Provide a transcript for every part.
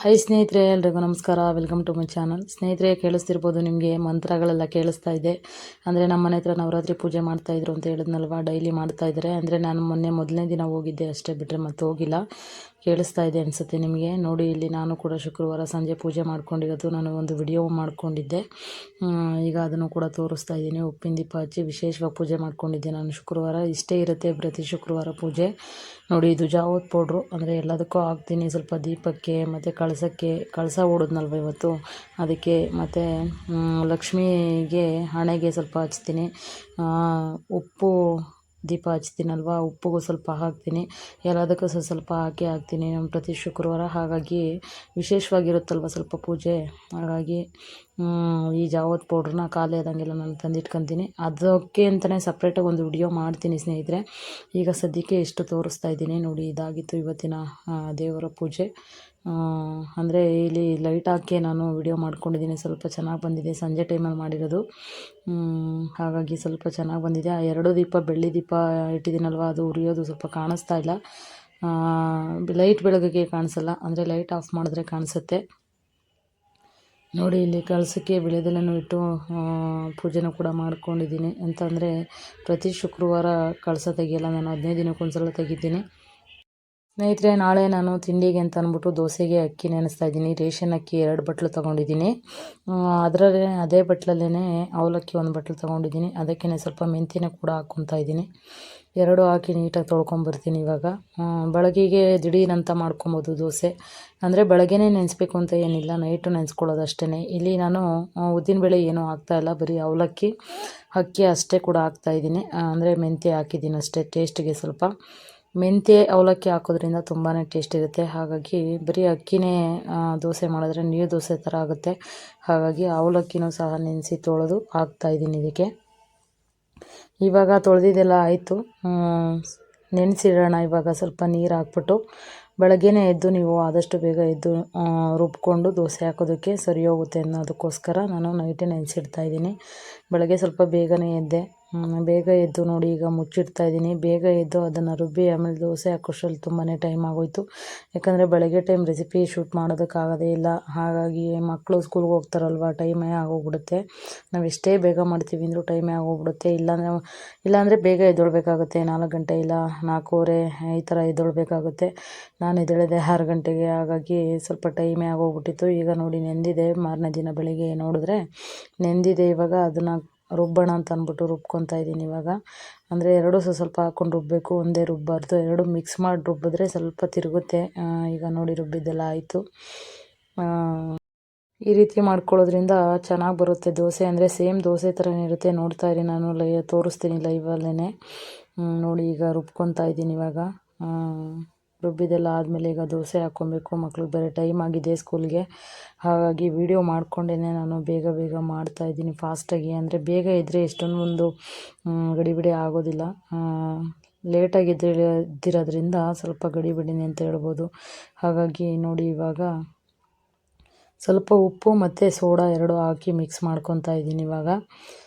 Hi ಸ್ನೇಹಿತರೆ, ಎಲ್ರಿಗೂ ನಮಸ್ಕಾರ. Welcome to my channel. ಸ್ನೇಹಿತರೆ, ಕೇಳಿಸ್ತಿರ್ಬೋದು ನಿಮಗೆ ಮಂತ್ರಗಳೆಲ್ಲ ಕೇಳಿಸ್ತಾ ಇದೆ. ಅಂದರೆ ನಮ್ಮ ಮನೆ ಹತ್ರ ನವರಾತ್ರಿ ಪೂಜೆ ಮಾಡ್ತಾಯಿದ್ರು ಅಂತ ಹೇಳಿದ್ನಲ್ವ, ಡೈಲಿ ಮಾಡ್ತಾಯಿದ್ದಾರೆ. ಅಂದರೆ ನಾನು ಮೊದಲನೇ ದಿನ ಹೋಗಿದ್ದೆ ಅಷ್ಟೇ, ಬಿಟ್ಟರೆ ಮತ್ತೆ ಹೋಗಿಲ್ಲ. ಕೇಳಿಸ್ತಾ ಇದೆ ಅನಿಸುತ್ತೆ ನಿಮಗೆ. ನೋಡಿ, ಇಲ್ಲಿ ನಾನು ಕೂಡ ಶುಕ್ರವಾರ ಸಂಜೆ ಪೂಜೆ ಮಾಡ್ಕೊಂಡಿರೋದು ನಾನು ಒಂದು ವಿಡಿಯೋ ಮಾಡ್ಕೊಂಡಿದ್ದೆ. ಈಗ ಅದನ್ನು ಕೂಡ ತೋರಿಸ್ತಾ ಇದ್ದೀನಿ. ಉಪ್ಪಿನ ದೀಪ ಹಚ್ಚಿ ವಿಶೇಷವಾಗಿ ಪೂಜೆ ಮಾಡ್ಕೊಂಡಿದ್ದೆ ನಾನು. ಶುಕ್ರವಾರ ಇಷ್ಟೇ ಇರುತ್ತೆ ಪ್ರತಿ ಶುಕ್ರವಾರ ಪೂಜೆ. ನೋಡಿ, ಇದು ಜಾವತ್ ಪೌಡ್ರು, ಅಂದರೆ ಎಲ್ಲದಕ್ಕೂ ಹಾಕ್ತೀನಿ. ಸ್ವಲ್ಪ ದೀಪಕ್ಕೆ ಮತ್ತು ಕಳಸ ಓಡೋದ್ನಲ್ವ ಇವತ್ತು, ಅದಕ್ಕೆ. ಮತ್ತು ಲಕ್ಷ್ಮಿಗೆ ಹಣೆಗೆ ಸ್ವಲ್ಪ ಹಚ್ತೀನಿ. ಉಪ್ಪು ದೀಪ ಹಚ್ತೀನಲ್ವ, ಉಪ್ಪಿಗೂ ಸ್ವಲ್ಪ ಹಾಕ್ತೀನಿ. ಎಲ್ಲದಕ್ಕೂ ಸ್ವಲ್ಪ ಹಾಕ್ತೀನಿ ನಮ್ಮ ಪ್ರತಿ ಶುಕ್ರವಾರ. ಹಾಗಾಗಿ ವಿಶೇಷವಾಗಿರುತ್ತಲ್ವ ಸ್ವಲ್ಪ ಪೂಜೆ. ಹಾಗಾಗಿ ಈ ಜಾವತ್ ಪೌಡ್ರನ್ನ ಖಾಲಿ ಆದಂಗೆಲ್ಲ ನಾನು ತಂದಿಟ್ಕೊತೀನಿ. ಅದಕ್ಕೆ ಅಂತಲೇ ಸಪ್ರೇಟಾಗಿ ಒಂದು ವಿಡಿಯೋ ಮಾಡ್ತೀನಿ ಸ್ನೇಹಿತರೆ. ಈಗ ಸದ್ಯಕ್ಕೆ ಇಷ್ಟು ತೋರಿಸ್ತಾ ಇದ್ದೀನಿ. ನೋಡಿ, ಇದಾಗಿತ್ತು ಇವತ್ತಿನ ದೇವರ ಪೂಜೆ. ಅಂದರೆ ಇಲ್ಲಿ ಲೈಟ್ ಹಾಕಿ ನಾನು ವಿಡಿಯೋ ಮಾಡ್ಕೊಂಡಿದ್ದೀನಿ. ಸ್ವಲ್ಪ ಚೆನ್ನಾಗಿ ಬಂದಿದೆ, ಸಂಜೆ ಟೈಮಲ್ಲಿ ಮಾಡಿರೋದು. ಹಾಗಾಗಿ ಸ್ವಲ್ಪ ಚೆನ್ನಾಗಿ ಬಂದಿದೆ. ಆ 2 ದೀಪ, ಬೆಳ್ಳಿ ದೀಪ ಇಟ್ಟಿದ್ದೀನಲ್ವ, ಅದು ಉರಿಯೋದು ಸ್ವಲ್ಪ ಕಾಣಿಸ್ತಾ ಇಲ್ಲ. ಲೈಟ್ ಬೆಳಗಿಗೆ ಕಾಣಿಸಲ್ಲ, ಅಂದರೆ ಲೈಟ್ ಆಫ್ ಮಾಡಿದ್ರೆ ಕಾಣಿಸುತ್ತೆ. ನೋಡಿ, ಇಲ್ಲಿ ಕಳಸಕ್ಕೆ ವಿಳೆದೆಲೆನೂ ಇಟ್ಟು ಪೂಜೆನೂ ಕೂಡ ಮಾಡ್ಕೊಂಡಿದ್ದೀನಿ. ಅಂತಂದರೆ ಪ್ರತಿ ಶುಕ್ರವಾರ ಕಳಸ ತೆಗಿಯಲ್ಲ ನಾನು, 15 ದಿನಕ್ಕೊಂದ್ಸಲ ತೆಗಿತೀನಿ. ಸ್ನೇಹಿತರೆ, ನಾಳೆ ನಾನು ತಿಂಡಿಗೆ ಅಂತ ಅಂದ್ಬಿಟ್ಟು ದೋಸೆಗೆ ಅಕ್ಕಿ ನೆನೆಸ್ತಾ ಇದ್ದೀನಿ. ರೇಷನ್ ಅಕ್ಕಿ 2 ಬಟ್ಲು ತೊಗೊಂಡಿದ್ದೀನಿ. ಅದರಲ್ಲೇ ಅದೇ ಬಟ್ಲಲ್ಲೇ ಅವಲಕ್ಕಿ 1 ಬಟ್ಲು ತೊಗೊಂಡಿದ್ದೀನಿ. ಅದಕ್ಕೇ ಸ್ವಲ್ಪ ಮೆಂತ್ಯನ ಕೂಡ ಹಾಕ್ಕೊತಾ ಇದ್ದೀನಿ. 2 ಹಾಕಿ ನೀಟಾಗಿ ತೊಳ್ಕೊಂಬರ್ತೀನಿ ಇವಾಗ. ಬೆಳಗ್ಗೆಗೆ ದಿಢೀರಂತ ಮಾಡ್ಕೊಬೋದು ದೋಸೆ. ಅಂದರೆ ಬೆಳಗ್ಗೆನೇ ನೆನೆಸ್ಬೇಕು ಅಂತ ಏನಿಲ್ಲ, ನೈಟು ನೆನೆಸ್ಕೊಳ್ಳೋದು ಅಷ್ಟೇ. ಇಲ್ಲಿ ನಾನು ಉದ್ದಿನಬೇಳೆ ಏನೂ ಹಾಕ್ತಾಯಿಲ್ಲ, ಬರೀ ಅವಲಕ್ಕಿ ಅಕ್ಕಿ ಅಷ್ಟೇ ಕೂಡ ಹಾಕ್ತಾಯಿದ್ದೀನಿ. ಅಂದರೆ ಮೆಂತ್ಯ ಹಾಕಿದ್ದೀನಿ ಅಷ್ಟೇ, ಟೇಸ್ಟಿಗೆ ಸ್ವಲ್ಪ. ಮೆಂತ್ಯ ಅವಲಕ್ಕಿ ಹಾಕೋದ್ರಿಂದ ತುಂಬಾ ಟೇಸ್ಟ್ ಇರುತ್ತೆ. ಹಾಗಾಗಿ ಬರೀ ಅಕ್ಕಿನೇ ದೋಸೆ ಮಾಡಿದ್ರೆ ನೀರು ದೋಸೆ ಥರ ಆಗುತ್ತೆ. ಹಾಗಾಗಿ ಅವಲಕ್ಕಿನೂ ಸಹ ನೆನೆಸಿ ತೊಳೆದು ಹಾಕ್ತಾಯಿದ್ದೀನಿ ಇದಕ್ಕೆ. ಇವಾಗ ತೊಳೆದಿದ್ದೆಲ್ಲ ಆಯಿತು, ನೆನೆಸಿಡೋಣ. ಇವಾಗ ಸ್ವಲ್ಪ ನೀರು ಹಾಕ್ಬಿಟ್ಟು ಬೆಳಗ್ಗೆನೇ ಎದ್ದು ನೀವು ಆದಷ್ಟು ಬೇಗ ಎದ್ದು ರುಬ್ಕೊಂಡು ದೋಸೆ ಹಾಕೋದಕ್ಕೆ ಸರಿ ಹೋಗುತ್ತೆ ಅನ್ನೋದಕ್ಕೋಸ್ಕರ ನಾನು ನೈಟೇ ನೆನೆಸಿಡ್ತಾಯಿದ್ದೀನಿ. ಬೆಳಗ್ಗೆ ಸ್ವಲ್ಪ ಬೇಗನೆ ಎದ್ದೆ. ಬೇಗ ಎದ್ದು ನೋಡಿ, ಈಗ ಮುಚ್ಚಿಡ್ತಾಯಿದ್ದೀನಿ. ಬೇಗ ಎದ್ದು ಅದನ್ನು ರುಬ್ಬಿ ಆಮೇಲೆ ದೋಸೆ ಹಾಕೋಷ್ಟರಲ್ಲಿ ತುಂಬಾ ಟೈಮ್ ಆಗೋಯಿತು. ಯಾಕಂದರೆ ಬೆಳಗ್ಗೆ ಟೈಮ್ ರೆಸಿಪಿ ಶೂಟ್ ಮಾಡೋದಕ್ಕಾಗೋದೇ ಇಲ್ಲ. ಹಾಗಾಗಿ ಮಕ್ಕಳು ಸ್ಕೂಲ್ಗೆ ಹೋಗ್ತಾರಲ್ವ, ಟೈಮೇ ಆಗೋಗ್ಬಿಡುತ್ತೆ. ನಾವು ಎಷ್ಟೇ ಬೇಗ ಮಾಡ್ತೀವಿ ಅಂದರೂ ಟೈಮೇ ಆಗೋಗ್ಬಿಡುತ್ತೆ. ಇಲ್ಲಾಂದರೆ ಬೇಗ ಎದ್ದೇಳಬೇಕಾಗುತ್ತೆ. 4 ಗಂಟೆ ಇಲ್ಲ 4:15 ಈ ಥರ ಎದ್ದೇಳಬೇಕಾಗುತ್ತೆ. ನಾನು ಎದ್ದೇಳಿದೆ 6 ಗಂಟೆಗೆ. ಹಾಗಾಗಿ ಸ್ವಲ್ಪ ಟೈಮೇ ಆಗೋಗ್ಬಿಟ್ಟಿತ್ತು. ಈಗ ನೋಡಿ, ನೆಂದಿದೆ. ಮಾರನೇ ದಿನ ಬೆಳಿಗ್ಗೆ ನೋಡಿದ್ರೆ ನೆಂದಿದೆ. ಇವಾಗ ಅದನ್ನು ರುಬ್ಬೋಣ ಅಂತ ಅಂದ್ಬಿಟ್ಟು ರುಬ್ಕೊತಾ ಇದ್ದೀನಿ ಇವಾಗ. ಅಂದರೆ 2 ಸ್ವಲ್ಪ ಹಾಕ್ಕೊಂಡು ರುಬ್ಬಬೇಕು, ಒಂದೇ ರುಬ್ಬಾರ್ದು. 2 ಮಿಕ್ಸ್ ಮಾಡಿ ರುಬ್ಬಿದ್ರೆ ಸ್ವಲ್ಪ ತಿರುಗುತ್ತೆ. ಈಗ ನೋಡಿ, ರುಬ್ಬಿದ್ದೆಲ್ಲ ಆಯಿತು. ಈ ರೀತಿ ಮಾಡ್ಕೊಳ್ಳೋದ್ರಿಂದ ಚೆನ್ನಾಗಿ ಬರುತ್ತೆ ದೋಸೆ. ಅಂದರೆ ಸೇಮ್ ದೋಸೆ ಥರನೇ ಇರುತ್ತೆ. ನೋಡ್ತಾ ಇರಿ, ನಾನು ತೋರಿಸ್ತೀನಿ ಲೈವಲ್ಲೇ. ನೋಡಿ, ಈಗ ರುಬ್ಕೊತಾ ಇದ್ದೀನಿ ಇವಾಗ. ರುಬ್ಬಿದೆಲ್ಲ ಆದಮೇಲೆ ಈಗ ದೋಸೆ ಹಾಕ್ಕೊಬೇಕು. ಮಕ್ಳಿಗೆ ಬೇರೆ ಟೈಮ್ ಆಗಿದೆ ಸ್ಕೂಲ್ಗೆ. ಹಾಗಾಗಿ ವಿಡಿಯೋ ಮಾಡಿಕೊಂಡೇ ನಾನು ಬೇಗ ಬೇಗ ಮಾಡ್ತಾಯಿದ್ದೀನಿ ಫಾಸ್ಟಾಗಿ. ಅಂದರೆ ಬೇಗ ಇದ್ದರೆ ಎಷ್ಟೊಂದು ಗಡಿಬಿಡಿ ಆಗೋದಿಲ್ಲ. ಲೇಟಾಗಿ ಎದ್ದಿರೋದ್ರಿಂದ ಸ್ವಲ್ಪ ಗಡಿಬಿಡಿನೇ ಅಂತ ಹೇಳ್ಬೋದು. ಹಾಗಾಗಿ ನೋಡಿ, ಇವಾಗ ಸ್ವಲ್ಪ ಉಪ್ಪು ಮತ್ತು ಸೋಡಾ 2 ಹಾಕಿ ಮಿಕ್ಸ್ ಮಾಡ್ಕೊತಾ ಇದ್ದೀನಿ ಇವಾಗ.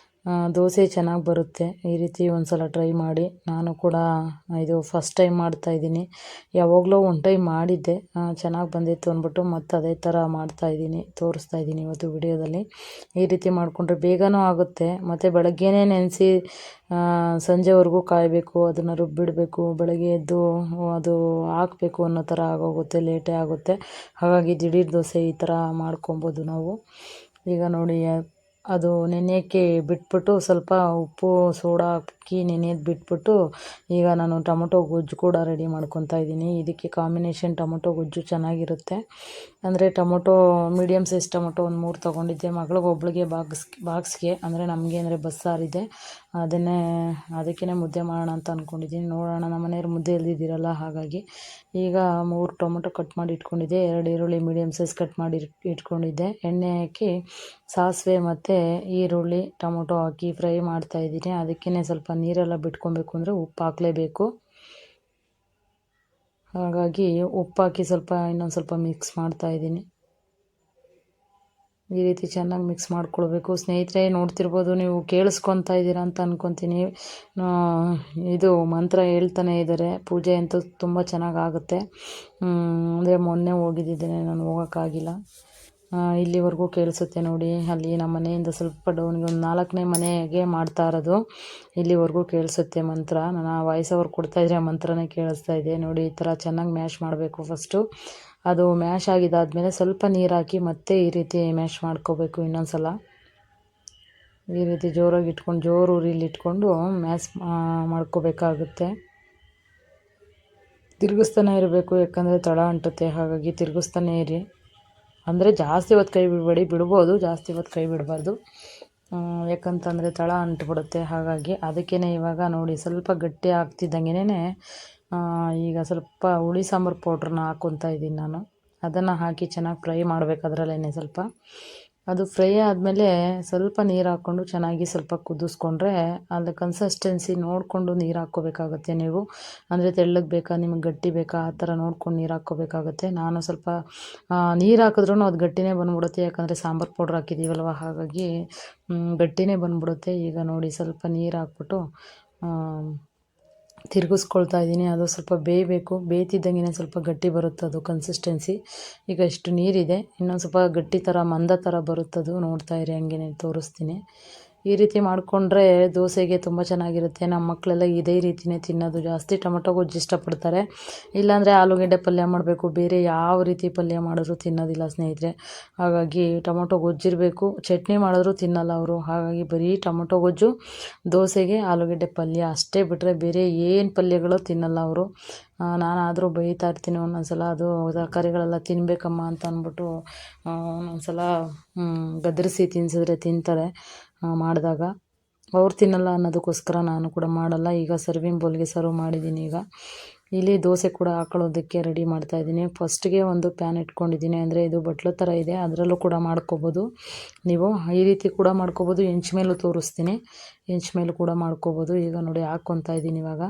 ದೋಸೆ ಚೆನ್ನಾಗಿ ಬರುತ್ತೆ. ಈ ರೀತಿ ಒಂದು ಸಲ ಟ್ರೈ ಮಾಡಿ. ನಾನು ಕೂಡ ಇದು ಫಸ್ಟ್ ಟೈಮ್ ಮಾಡ್ತಾಯಿದ್ದೀನಿ. ಯಾವಾಗಲೂ ಒಂದು ಟೈಮ್ ಮಾಡಿದ್ದೆ, ಚೆನ್ನಾಗಿ ಬಂದಿತ್ತು ಅಂದ್ಬಿಟ್ಟು ಮತ್ತು ಅದೇ ಥರ ಮಾಡ್ತಾಯಿದ್ದೀನಿ, ತೋರಿಸ್ತಾ ಇದ್ದೀನಿ ಇವತ್ತು ವಿಡಿಯೋದಲ್ಲಿ. ಈ ರೀತಿ ಮಾಡಿಕೊಂಡ್ರೆ ಬೇಗನೂ ಆಗುತ್ತೆ. ಮತ್ತು ಬೆಳಗ್ಗೆನೇ ನೆನೆಸಿ ಸಂಜೆವರೆಗೂ ಕಾಯಬೇಕು, ಅದನ್ನು ರುಬ್ಬಿಡಬೇಕು. ಬೆಳಗ್ಗೆ ಎದ್ದು ಅದು ಹಾಕಬೇಕು ಅನ್ನೋ ಥರ ಆಗೋಗುತ್ತೆ, ಲೇಟೇ ಆಗುತ್ತೆ. ಹಾಗಾಗಿ ದಿಢೀರ್ ದೋಸೆ ಈ ಥರ ಮಾಡ್ಕೊಬೋದು ನಾವು. ಈಗ ನೋಡಿ, ಅದು ನೆನೆಯೋಕ್ಕೆ ಬಿಟ್ಬಿಟ್ಟು ಸ್ವಲ್ಪ ಉಪ್ಪು ಸೋಡಾ ಹಾಕಿ ನೆನೆಯೋದು ಬಿಟ್ಬಿಟ್ಟು ಈಗ ನಾನು ಟೊಮೊಟೊ ಗೊಜ್ಜು ಕೂಡ ರೆಡಿ ಮಾಡ್ಕೊತಾ ಇದ್ದೀನಿ. ಇದಕ್ಕೆ ಕಾಂಬಿನೇಷನ್ ಟೊಮೊಟೊ ಗೊಜ್ಜು ಚೆನ್ನಾಗಿರುತ್ತೆ. ಅಂದರೆ ಟೊಮೊಟೊ ಮೀಡಿಯಮ್ ಸೈಜ್ ಟೊಮೊಟೊ ಒಂದು 3 ತೊಗೊಂಡಿದ್ದೆ. ಮಗಳಿಗೆ ಒಬ್ಳಿಗೆ ಬಾಕ್ಸ್ಗೆ, ಅಂದರೆ ನಮಗೆ ಅಂದರೆ ಬಸ್ಸಾರಿದೆ. ಅದಕ್ಕೇ ಮುದ್ದೆ ಮಾಡೋಣ ಅಂತ ಅಂದ್ಕೊಂಡಿದ್ದೀನಿ. ನೋಡೋಣ, ನಮ್ಮ ಮನೆಯವ್ರು ಮುದ್ದೆ ಇಲ್ದಿದ್ದೀರಲ್ಲ. ಹಾಗಾಗಿ ಈಗ 3 ಟೊಮೊಟೊ ಕಟ್ ಮಾಡಿ ಇಟ್ಕೊಂಡಿದ್ದೆ. 2 ಈರುಳ್ಳಿ ಮೀಡಿಯಮ್ ಸೈಜ್ ಕಟ್ ಮಾಡಿ ಇಟ್ಕೊಂಡಿದ್ದೆ. ಎಣ್ಣೆ ಹಾಕಿ ಸಾಸಿವೆ ಮತ್ತು ಈರುಳ್ಳಿ ಟೊಮೊಟೊ ಹಾಕಿ ಫ್ರೈ ಮಾಡ್ತಾಯಿದ್ದೀನಿ. ಅದಕ್ಕೇ ಸ್ವಲ್ಪ ನೀರೆಲ್ಲ ಬಿಟ್ಕೊಬೇಕು, ಅಂದರೆ ಉಪ್ಪು ಹಾಕಲೇಬೇಕು. ಹಾಗಾಗಿ ಉಪ್ಪು ಹಾಕಿ ಸ್ವಲ್ಪ ಇನ್ನೊಂದು ಸ್ವಲ್ಪ ಮಿಕ್ಸ್ ಮಾಡ್ತಾಯಿದ್ದೀನಿ. ಈ ರೀತಿ ಚೆನ್ನಾಗಿ ಮಿಕ್ಸ್ ಮಾಡ್ಕೊಳ್ಬೇಕು. ಸ್ನೇಹಿತರೆ ನೋಡ್ತಿರ್ಬೋದು, ನೀವು ಕೇಳಿಸ್ಕೊತಾ ಇದ್ದೀರಾ ಅಂತ ಅಂದ್ಕೊತೀನಿ. ಇದು ಮಂತ್ರ ಹೇಳ್ತಾನೆ ಇದ್ದಾರೆ. ಪೂಜೆ ಅಂತೂ ತುಂಬ ಚೆನ್ನಾಗಾಗುತ್ತೆ. ಅಂದರೆ ಮೊನ್ನೆ ಹೋಗಿದ್ದಿದ್ದೇನೆ, ನಾನು ಹೋಗೋಕ್ಕಾಗಿಲ್ಲ. ಇಲ್ಲಿವರೆಗೂ ಕೇಳಿಸುತ್ತೆ ನೋಡಿ. ಅಲ್ಲಿ ನಮ್ಮ ಮನೆಯಿಂದ ಸ್ವಲ್ಪ ಡೌನ್ಗೆ ಒಂದು 4ನೇ ಮನೆಗೆ ಮಾಡ್ತಾ ಇರೋದು. ಇಲ್ಲಿವರೆಗೂ ಕೇಳಿಸುತ್ತೆ ಮಂತ್ರ. ನಾನು ವಾಯ್ಸ್ ಓವರ್ ಕೊಡ್ತಾಯಿದ್ರೆ ಆ ಮಂತ್ರನೇ ಕೇಳಿಸ್ತಾ ಇದೆ ನೋಡಿ. ಈ ಥರ ಚೆನ್ನಾಗಿ ಮ್ಯಾಶ್ ಮಾಡಬೇಕು. ಫಸ್ಟು ಅದು ಮ್ಯಾಶ್ ಆಗಿದ್ದಾದಮೇಲೆ ಸ್ವಲ್ಪ ನೀರು ಹಾಕಿ ಮತ್ತೆ ಈ ರೀತಿ ಮ್ಯಾಶ್ ಮಾಡ್ಕೋಬೇಕು. ಇನ್ನೊಂದು ಸಲ ಈ ರೀತಿ ಜೋರಾಗಿ ಇಟ್ಕೊಂಡು, ಜೋರು ಉರಿಲಿ ಇಟ್ಕೊಂಡು ಮ್ಯಾಶ್ ಮಾಡ್ಕೋಬೇಕಾಗುತ್ತೆ. ತಿರುಗಿಸ್ತಾನೆ ಇರಬೇಕು, ಯಾಕಂದರೆ ತಳ ಅಂಟುತ್ತೆ. ಹಾಗಾಗಿ ತಿರುಗಿಸ್ತಾನೆ ಇರಿ. ಅಂದರೆ ಜಾಸ್ತಿ ಹೊತ್ತು ಕೈ ಬಿಡಬೇಡಿ, ಬಿಡ್ಬೋದು, ಜಾಸ್ತಿ ಹೊತ್ತು ಕೈ ಬಿಡಬಾರ್ದು. ಯಾಕಂತಂದರೆ ತಳ ಅಂಟ್ಬಿಡುತ್ತೆ. ಹಾಗಾಗಿ ಅದಕ್ಕೇ ಇವಾಗ ನೋಡಿ ಸ್ವಲ್ಪ ಗಟ್ಟಿ ಆಗ್ತಿದ್ದಂಗೆನೇ ಈಗ ಸ್ವಲ್ಪ ಹುಳಿ ಸಾಂಬಾರು ಪೌಡ್ರನ್ನ ಹಾಕ್ಕೊತಾ ಇದ್ದೀನಿ ನಾನು. ಅದನ್ನು ಹಾಕಿ ಚೆನ್ನಾಗಿ ಫ್ರೈ ಮಾಡಬೇಕು. ಅದರಲ್ಲೇ ಸ್ವಲ್ಪ ಅದು ಫ್ರೈ ಆದಮೇಲೆ ಸ್ವಲ್ಪ ನೀರು ಹಾಕ್ಕೊಂಡು ಚೆನ್ನಾಗಿ ಸ್ವಲ್ಪ ಕುದಿಸ್ಕೊಂಡ್ರೆ, ಅಲ್ಲಿ ಕನ್ಸಿಸ್ಟೆನ್ಸಿ ನೋಡಿಕೊಂಡು ನೀರು ಹಾಕ್ಕೋಬೇಕಾಗತ್ತೆ ನೀವು. ಅಂದರೆ ತೆಳ್ಳಗೆ ಬೇಕಾ, ನಿಮಗೆ ಗಟ್ಟಿ ಬೇಕಾ, ಆ ಥರ ನೋಡ್ಕೊಂಡು ನೀರು ಹಾಕ್ಕೋಬೇಕಾಗತ್ತೆ. ನಾನು ಸ್ವಲ್ಪ ನೀರು ಹಾಕಿದ್ರೂ ಅದು ಗಟ್ಟಿನೇ ಬಂದ್ಬಿಡುತ್ತೆ, ಯಾಕಂದರೆ ಸಾಂಬಾರು ಪೌಡ್ರ್ ಹಾಕಿದ್ದೀವಲ್ವ, ಹಾಗಾಗಿ ಗಟ್ಟಿನೇ ಬಂದ್ಬಿಡುತ್ತೆ. ಈಗ ನೋಡಿ ಸ್ವಲ್ಪ ನೀರು ಹಾಕ್ಬಿಟ್ಟು ತಿರುಗಿಸ್ಕೊಳ್ತಾ ಇದ್ದೀನಿ. ಅದು ಸ್ವಲ್ಪ ಬೇಯಬೇಕು. ಬೇಯ್ತಿದ್ದಂಗೆ ಸ್ವಲ್ಪ ಗಟ್ಟಿ ಬರುತ್ತೆ ಅದು ಕನ್ಸಿಸ್ಟೆನ್ಸಿ. ಈಗ ಇಷ್ಟು ನೀರಿದೆ, ಇನ್ನೊಂದು ಸ್ವಲ್ಪ ಗಟ್ಟಿ ಥರ ಮಂದ ಥರ ಬರುತ್ತದು. ನೋಡ್ತಾ ಇರಿ, ಹಂಗೆ ತೋರಿಸ್ತೀನಿ. ಈ ರೀತಿ ಮಾಡಿಕೊಂಡ್ರೆ ದೋಸೆಗೆ ತುಂಬ ಚೆನ್ನಾಗಿರುತ್ತೆ. ನಮ್ಮ ಮಕ್ಕಳೆಲ್ಲ ಇದೇ ರೀತಿಯೇ ತಿನ್ನೋದು. ಜಾಸ್ತಿ ಟೊಮೊಟೊ ಗೊಜ್ಜು ಇಷ್ಟಪಡ್ತಾರೆ. ಇಲ್ಲಾಂದರೆ ಆಲೂಗೆಡ್ಡೆ ಪಲ್ಯ ಮಾಡಬೇಕು. ಬೇರೆ ಯಾವ ರೀತಿ ಪಲ್ಯ ಮಾಡಿದ್ರು ತಿನ್ನೋದಿಲ್ಲ ಸ್ನೇಹಿತರೆ. ಹಾಗಾಗಿ ಟೊಮೊಟೊ ಗೊಜ್ಜಿರಬೇಕು. ಚಟ್ನಿ ಮಾಡಿದ್ರು ತಿನ್ನಲ್ಲ ಅವರು. ಹಾಗಾಗಿ ಬರೀ ಟೊಮೊಟೊ ಗೊಜ್ಜು, ದೋಸೆಗೆ ಆಲೂಗೆಡ್ಡೆ ಪಲ್ಯ ಅಷ್ಟೇ ಬಿಟ್ಟರೆ ಬೇರೆ ಏನು ಪಲ್ಯಗಳು ತಿನ್ನಲ್ಲ ಅವರು. ನಾನಾದರೂ ಬೈತಾ ಇರ್ತೀನಿ ಒಂದೊಂದು ಸಲ, ಅದು ತರಕಾರಿಗಳೆಲ್ಲ ತಿನ್ನಬೇಕಮ್ಮ ಅಂತ ಅಂದ್ಬಿಟ್ಟು ಒಂದೊಂದು ಸಲ ಗದರಿಸಿ ತಿನ್ನಿಸಿದ್ರೆ ತಿಂತಾರೆ. ಮಾಡಿದಾಗ ಅವ್ರು ತಿನ್ನಲ್ಲ ಅನ್ನೋದಕ್ಕೋಸ್ಕರ ನಾನು ಕೂಡ ಮಾಡಲ್ಲ. ಈಗ ಸರ್ವಿಂಗ್ ಬೌಲ್ಗೆ ಸರ್ವ್ ಮಾಡಿದ್ದೀನಿ. ಈಗ ಇಲ್ಲಿ ದೋಸೆ ಕೂಡ ಹಾಕೊಳ್ಳೋದಕ್ಕೆ ರೆಡಿ ಮಾಡ್ತಾಯಿದ್ದೀನಿ. ಫಸ್ಟಿಗೆ ಒಂದು ಪ್ಯಾನ್ ಇಟ್ಕೊಂಡಿದ್ದೀನಿ. ಅಂದರೆ ಇದು ಬಟ್ಲು ಥರ ಇದೆ, ಅದರಲ್ಲೂ ಕೂಡ ಮಾಡ್ಕೋಬೋದು ನೀವು. ಈ ರೀತಿ ಕೂಡ ಮಾಡ್ಕೋಬೋದು. ಹೆಂಚು ಮೇಲೂ ತೋರಿಸ್ತೀನಿ, ಹೆಂಚು ಮೇಲೂ ಕೂಡ ಮಾಡ್ಕೋಬೋದು. ಈಗ ನೋಡಿ ಹಾಕ್ಕೊತಾ ಇದ್ದೀನಿ. ಇವಾಗ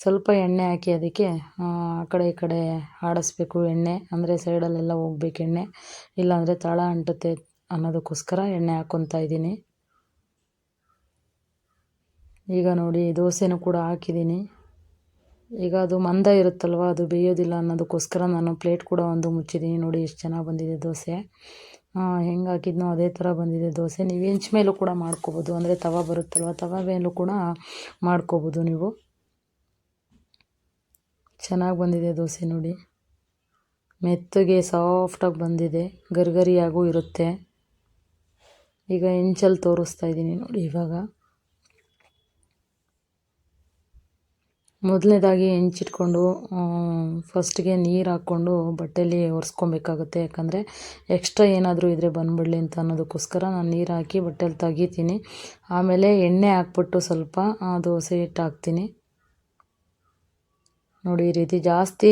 ಸ್ವಲ್ಪ ಎಣ್ಣೆ ಹಾಕಿ ಅದಕ್ಕೆ ಆ ಕಡೆ ಈ ಕಡೆ ಆಡಿಸ್ಬೇಕು ಎಣ್ಣೆ. ಅಂದರೆ ಸೈಡಲ್ಲೆಲ್ಲ ಹೋಗ್ಬೇಕು ಎಣ್ಣೆ, ಇಲ್ಲಾಂದರೆ ತಳ ಅಂಟುತ್ತೆ ಅನ್ನೋದಕ್ಕೋಸ್ಕರ ಎಣ್ಣೆ ಹಾಕ್ಕೊತಾ ಇದ್ದೀನಿ. ಈಗ ನೋಡಿ ದೋಸೆನೂ ಕೂಡ ಹಾಕಿದ್ದೀನಿ. ಈಗ ಅದು ಮಂದ ಇರುತ್ತಲ್ವ, ಅದು ಬೇಯೋದಿಲ್ಲ ಅನ್ನೋದಕ್ಕೋಸ್ಕರ ನಾನು ಪ್ಲೇಟ್ ಕೂಡ ಒಂದು ಮುಚ್ಚಿದ್ದೀನಿ. ನೋಡಿ ಎಷ್ಟು ಚೆನ್ನಾಗಿ ಬಂದಿದೆ ದೋಸೆ. ಹೆಂಗೆ ಹಾಕಿದ್ನೋ ಅದೇ ಥರ ಬಂದಿದೆ ದೋಸೆ. ನೀವು ಹೆಂಚು ಮೇಲೂ ಕೂಡ ಮಾಡ್ಕೋಬೋದು. ಅಂದರೆ ತವ ಬರುತ್ತಲ್ವ, ತವ ಮೇಲೂ ಕೂಡ ಮಾಡ್ಕೋಬೋದು ನೀವು. ಚೆನ್ನಾಗಿ ಬಂದಿದೆ ದೋಸೆ ನೋಡಿ. ಮೆತ್ತಗೆ ಸಾಫ್ಟಾಗಿ ಬಂದಿದೆ, ಗರಿಗರಿಯಾಗೂ ಇರುತ್ತೆ. ಈಗ ಹೆಂಚಲ್ಲಿ ತೋರಿಸ್ತಾ ಇದ್ದೀನಿ ನೋಡಿ. ಇವಾಗ ಮೊದಲನೇದಾಗಿ ಹೆಂಚಿಟ್ಕೊಂಡು ಫಸ್ಟಿಗೆ ನೀರು ಹಾಕ್ಕೊಂಡು ಬಟ್ಟೆಯಲ್ಲಿ ಒರೆಸ್ಕೊಬೇಕಾಗುತ್ತೆ. ಯಾಕಂದರೆ ಎಕ್ಸ್ಟ್ರಾ ಏನಾದರೂ ಇದ್ದರೆ ಬಂದುಬಿಡಲಿ ಅಂತ ಅನ್ನೋದಕ್ಕೋಸ್ಕರ ನಾನು ನೀರು ಹಾಕಿ ಬಟ್ಟೆಯಲ್ಲಿ ತೆಗಿತೀನಿ. ಆಮೇಲೆ ಎಣ್ಣೆ ಹಾಕ್ಬಿಟ್ಟು ಸ್ವಲ್ಪ ದೋಸೆ ಹಿಟ್ಟು ಹಾಕ್ತೀನಿ. ನೋಡಿ ಈ ರೀತಿ ಜಾಸ್ತಿ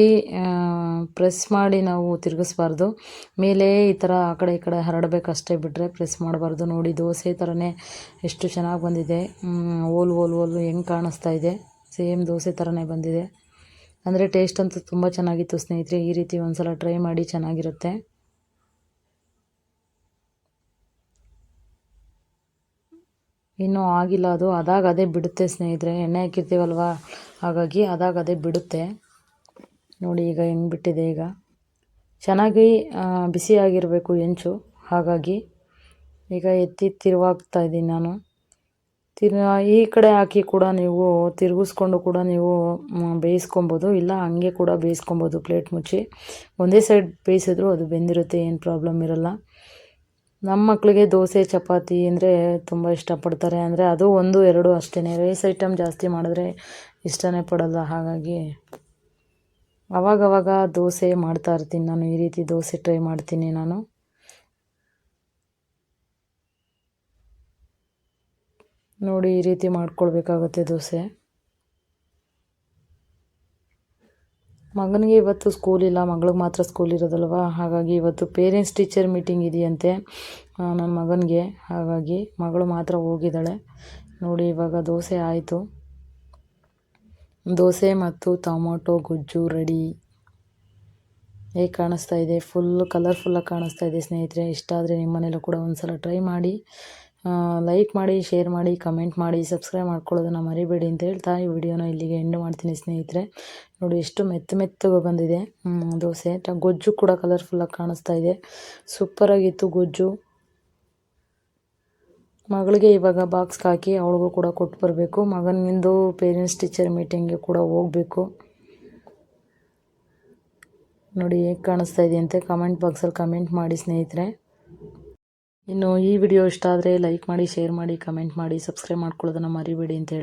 ಪ್ರೆಸ್ ಮಾಡಿ ನಾವು ತಿರುಗಿಸ್ಬಾರ್ದು. ಮೇಲೆ ಈ ಥರ ಆ ಕಡೆ ಈ ಕಡೆ ಹರಡಬೇಕಷ್ಟೇ, ಬಿಟ್ಟರೆ ಪ್ರೆಸ್ ಮಾಡಬಾರ್ದು. ನೋಡಿ ದೋಸೆ ಥರನೇ ಎಷ್ಟು ಚೆನ್ನಾಗಿ ಬಂದಿದೆ. ಓಲು ಓಲು ಓಲು ಹೆಂಗೆ ಕಾಣಿಸ್ತಾ ಇದೆ, ಸೇಮ್ ದೋಸೆ ಥರನೇ ಬಂದಿದೆ. ಅಂದರೆ ಟೇಸ್ಟ್ ಅಂತೂ ತುಂಬ ಚೆನ್ನಾಗಿತ್ತು ಸ್ನೇಹಿತರೆ. ಈ ರೀತಿ ಒಂದು ಸಲ ಟ್ರೈ ಮಾಡಿ, ಚೆನ್ನಾಗಿರುತ್ತೆ. ಇನ್ನೂ ಆಗಿಲ್ಲ ಅದು. ಅದಾಗ ಅದೇ ಬಿಡುತ್ತೆ ಸ್ನೇಹಿತರೆ, ಎಣ್ಣೆ ಹಾಕಿರ್ತೀವಲ್ವ, ಹಾಗಾಗಿ ಅದಾಗ ಅದೇ ಬಿಡುತ್ತೆ. ನೋಡಿ ಈಗ ಹೆಂಗೆ ಬಿಟ್ಟಿದೆ. ಈಗ ಚೆನ್ನಾಗಿ ಬಿಸಿಯಾಗಿರಬೇಕು ಹೆಂಚು. ಹಾಗಾಗಿ ಈಗ ಎತ್ತಿ ತಿರುವಾಗ್ತಾ ಇದ್ದೀನಿ ನಾನು. ಈ ಕಡೆ ಹಾಕಿ ಕೂಡ ನೀವು ತಿರುಗಿಸ್ಕೊಂಡು ಕೂಡ ನೀವು ಬೇಯಿಸ್ಕೊಬೋದು, ಇಲ್ಲ ಹಂಗೆ ಕೂಡ ಬೇಯಿಸ್ಕೊಬೋದು. ಪ್ಲೇಟ್ ಮುಚ್ಚಿ ಒಂದೇ ಸೈಡ್ ಬೇಯಿಸಿದ್ರು ಅದು ಬೆಂದಿರುತ್ತೆ, ಏನು ಪ್ರಾಬ್ಲಮ್ ಇರೋಲ್ಲ. ನಮ್ಮ ಮಕ್ಕಳಿಗೆ ದೋಸೆ ಚಪಾತಿ ಅಂದರೆ ತುಂಬ ಇಷ್ಟಪಡ್ತಾರೆ. ಅಂದರೆ ಅದು 1, 2 ಅಷ್ಟೇ, ರೈಸ್ ಐಟಮ್ ಜಾಸ್ತಿ ಮಾಡಿದ್ರೆ ಇಷ್ಟನೇ ಪಡೋಲ್ಲ. ಹಾಗಾಗಿ ಅವಾಗವಾಗ ದೋಸೆ ಮಾಡ್ತಾ ಇರ್ತೀನಿ ನಾನು. ಈ ರೀತಿ ದೋಸೆ ಟ್ರೈ ಮಾಡ್ತೀನಿ ನಾನು. ನೋಡಿ ಈ ರೀತಿ ಮಾಡ್ಕೊಳ್ಬೇಕಾಗುತ್ತೆ ದೋಸೆ. ಮಗನಿಗೆ ಇವತ್ತು ಸ್ಕೂಲ್ ಇಲ್ಲ, ಮಗಳಿಗೆ ಮಾತ್ರ ಸ್ಕೂಲ್ ಇರೋದಲ್ವ. ಹಾಗಾಗಿ ಇವತ್ತು ಪೇರೆಂಟ್ಸ್ ಟೀಚರ್ ಮೀಟಿಂಗ್ ಇದೆಯಂತೆ ನನ್ನ ಮಗನಿಗೆ. ಹಾಗಾಗಿ ಮಗಳು ಮಾತ್ರ ಹೋಗಿದ್ದಾಳೆ. ನೋಡಿ ಇವಾಗ ದೋಸೆ ಆಯಿತು. ದೋಸೆ ಮತ್ತು ಟೊಮೊಟೊ ಗೊಜ್ಜು ರೆಡಿ. ಹೇಗೆ ಕಾಣಿಸ್ತಾ ಇದೆ, ಫುಲ್ ಕಲರ್ಫುಲ್ಲಾಗಿ ಕಾಣಿಸ್ತಾ ಇದೆ ಸ್ನೇಹಿತರೆ. ಇಷ್ಟ ಆದರೆ ನಿಮ್ಮ ಮನೇಲೂ ಕೂಡ ಒಂದ್ಸಲ ಟ್ರೈ ಮಾಡಿ. ಲೈಕ್ ಮಾಡಿ, ಶೇರ್ ಮಾಡಿ, ಕಮೆಂಟ್ ಮಾಡಿ, ಸಬ್ಸ್ಕ್ರೈಬ್ ಮಾಡ್ಕೊಳ್ಳೋದನ್ನು ಮರಿಬೇಡಿ ಅಂತ ಹೇಳ್ತಾ ಈ ವಿಡಿಯೋನ ಇಲ್ಲಿಗೆ ಎಂಡ್ ಮಾಡ್ತೀನಿ ಸ್ನೇಹಿತರೆ. ನೋಡಿ ಎಷ್ಟು ಮೆತ್ತಗೆ ಬಂದಿದೆ ದೋಸೆ. ಗೊಜ್ಜು ಕೂಡ ಕಲರ್ಫುಲ್ಲಾಗಿ ಕಾಣಿಸ್ತಾ ಇದೆ. ಸೂಪರಾಗಿತ್ತು ಗೊಜ್ಜು. ಮಗಳಿಗೆ ಇವಾಗ ಬಾಕ್ಸ್ಗೆ ಹಾಕಿ ಅವಳಿಗೂ ಕೂಡ ಕೊಟ್ಟು ಬರಬೇಕು. ಮಗನಿಂದು ಪೇರೆಂಟ್ಸ್ ಟೀಚರ್ ಮೀಟಿಂಗ್ಗೆ ಕೂಡ ಹೋಗಬೇಕು. ನೋಡಿ ಹೇಗೆ ಕಾಣಿಸ್ತಾ ಇದೆ ಅಂತ ಕಮೆಂಟ್ ಬಾಕ್ಸಲ್ಲಿ ಕಮೆಂಟ್ ಮಾಡಿ ಸ್ನೇಹಿತರೆ. ಇನ್ನು ಈ ವಿಡಿಯೋ ಇಷ್ಟ ಆದರೆ ಲೈಕ್ ಮಾಡಿ, ಶೇರ್ ಮಾಡಿ, ಕಮೆಂಟ್ ಮಾಡಿ, ಸಬ್ಸ್ಕ್ರೈಬ್ ಮಾಡ್ಕೊಳ್ಳೋದನ್ನು ಮರಿಬೇಡಿ ಅಂತ ಹೇಳಿ